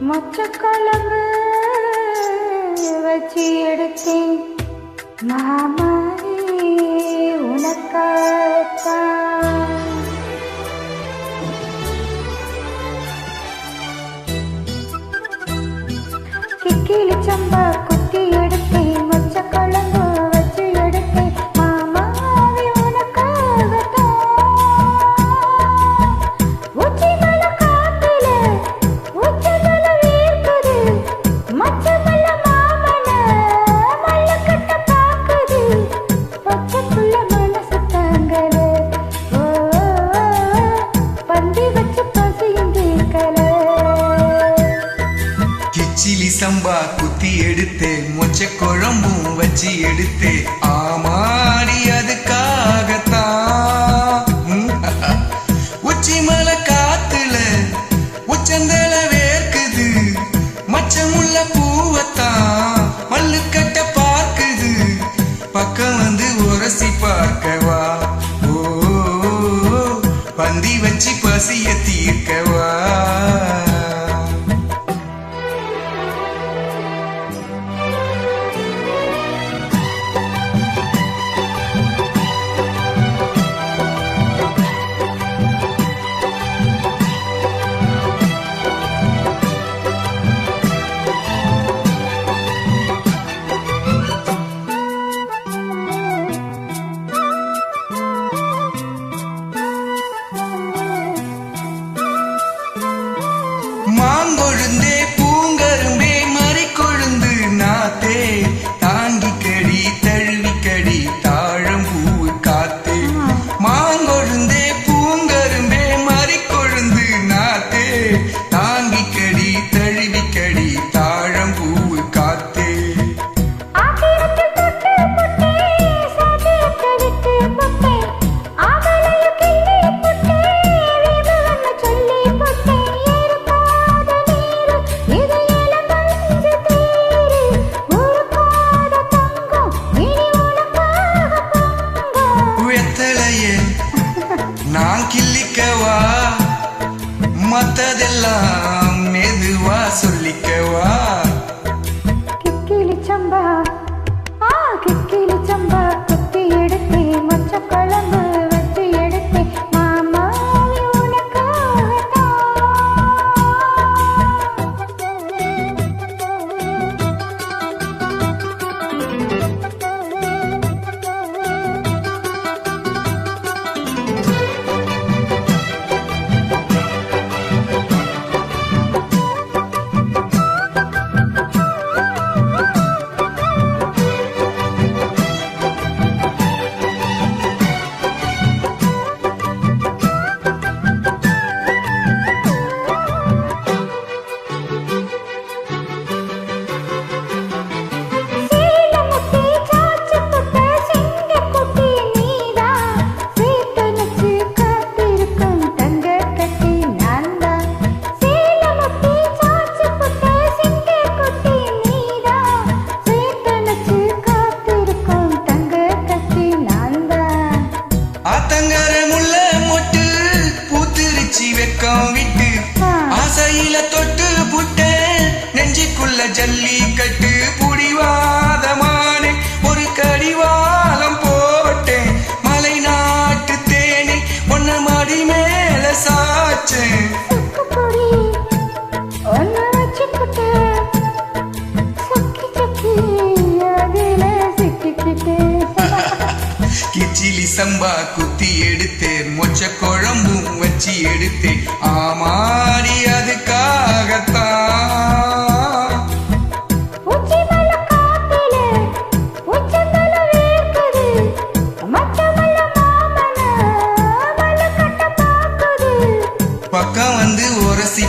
மொச்சக்குழம்பு வச்சு எடுத்தேன் மாமாரி உனக்காகத்தான். கிக்கிலி சம்பா குத்தி எடுத்தேன் மொச்சக்குழம்பு வச்சு எடுத்தேன் மாமாரி உனக்காகத்தான். உச்சி மலை காத்துல உச்சந்தல வீர்க்குது மச்சமல்ல மாமன மல்லக்கட்ட பாக்குது பச்சைக்குள்ள மனசு தாங்கல. ஓ பந்தி வச்சு பசியும் தீர்க்கல. கிச்சிலி சம்பா குத்தி எடுத்து மொச்ச குழம்பும் வச்சு எடுத்து ஆமாடி அதுக்காகத்தான். உச்சி மலை காத்துல உச்சந்தல வேர்க்குது மச்சமுள்ள பூவத்தான் மல்லுக்கட்ட பார்க்குது பக்கம் வந்து உரசி பார்க்கவா. ஓ பந்தி வச்சு பசிய தீர்க்கவா. மாங்கொழுந்தே பூங்கரும்பே மறிக்கொழுந்து நாத்தே தாங்கிக்கடி தழுவிக்கடி தாழம் பூவு காத்தே. மாங்கொழுந்தே பூங்கரும்பே மறிக்கொழுந்து நாத்தே தாங்கிக்கடி தழுவிக்கடி தாழம் பூவு காத்தே. நான் கிள்ளிக்கவா மத்ததெல்லாம் மெதுவா சொல்லிக்கவா. கிக்கிலி சம்பா கிக்கிலி சம்பா குத்தி எடுத்தேன் மொச்சக்குழம்பு வச்சு எடுத்தேன் மாமாவி உனக்காகத்தான். விட்டு ஆசையில தொட்டு புட்டு நெஞ்சுக்குள்ள ஜல்லி கட்டு புடிவாதமானே ஒரு கடிவாளம் போட்டேன் மலை நாட்டு தேனி ஒன்ன மடி மேல சாச்சேன். கிச்சிலி சம்பா குத்தி எடுத்து மொச்ச குழம்பும் வச்சு எடுத்து ஆமாடி அதுக்காகத்தான். பக்கம் வந்து உரசி